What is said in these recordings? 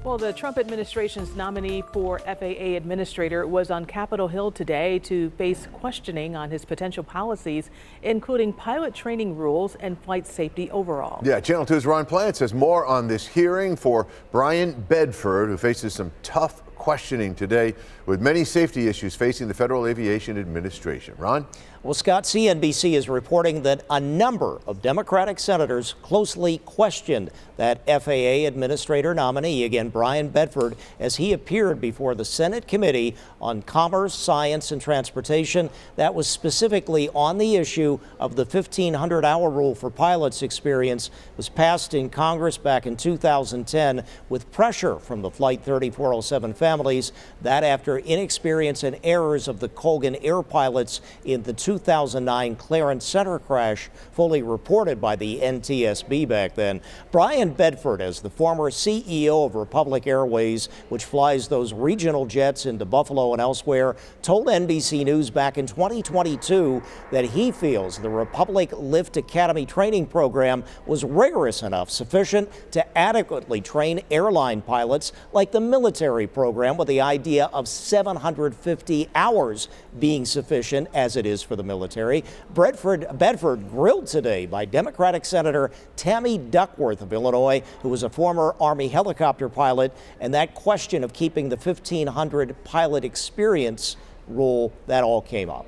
Well, the Trump administration's nominee for FAA administrator was on Capitol Hill today to face questioning on his potential policies, including pilot training rules and flight safety overall. Yeah, Channel 2's Ron Plant says more on this hearing for Brian Bedford, who faces some tough questioning today with many safety issues facing the Federal Aviation Administration. Ron? Well, Scott, CNBC is reporting that a number of Democratic senators closely questioned that FAA administrator nominee, again, Brian Bedford, as he appeared before the Senate Committee on Commerce, Science, and Transportation. That was specifically on the issue of the 1,500-hour rule for pilots experience. It was passed in Congress back in 2010 with pressure from the Flight 3407 families. That after inexperience and errors of the Colgan Air pilots in the 2009 Clarence Center crash, fully reported by the NTSB back then. Brian Bedford, as the former CEO of Republic Airways, which flies those regional jets into Buffalo and elsewhere, told NBC News back in 2022 that he feels the Republic Lift Academy training program was rigorous enough, sufficient to adequately train airline pilots like the military program, with the idea of 750 hours being sufficient as it is for the military. Bedford grilled today by Democratic Senator Tammy Duckworth of Illinois, who was a former Army helicopter pilot, and that question of keeping the 1,500 pilot experience rule, that all came up.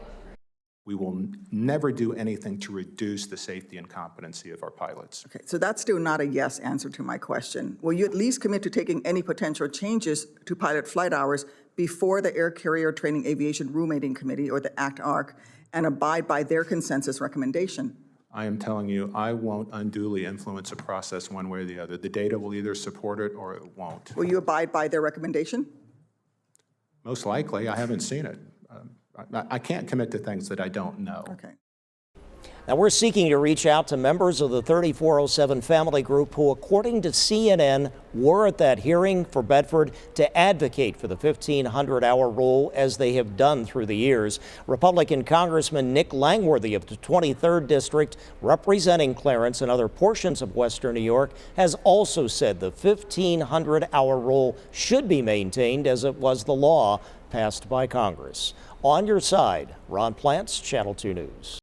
We will never do anything to reduce the safety and competency of our pilots. Okay, so that's still not a yes answer to my question. Will you at least commit to taking any potential changes to pilot flight hours before the Air Carrier Training Aviation Rulemaking Committee, or the ACT-ARC, and abide by their consensus recommendation? I am telling you, I won't unduly influence a process one way or the other. The data will either support it or it won't. Will you abide by their recommendation? Most likely. I haven't seen it. I can't commit to things that I don't know. Okay. Now, we're seeking to reach out to members of the 3407 family group who, according to CNN, were at that hearing for Bedford to advocate for the 1,500-hour rule, as they have done through the years. Republican Congressman Nick Langworthy of the 23rd District, representing Clarence and other portions of Western New York, has also said the 1,500-hour rule should be maintained as it was the law passed by Congress. On your side, Ron Plants, Channel 2 News.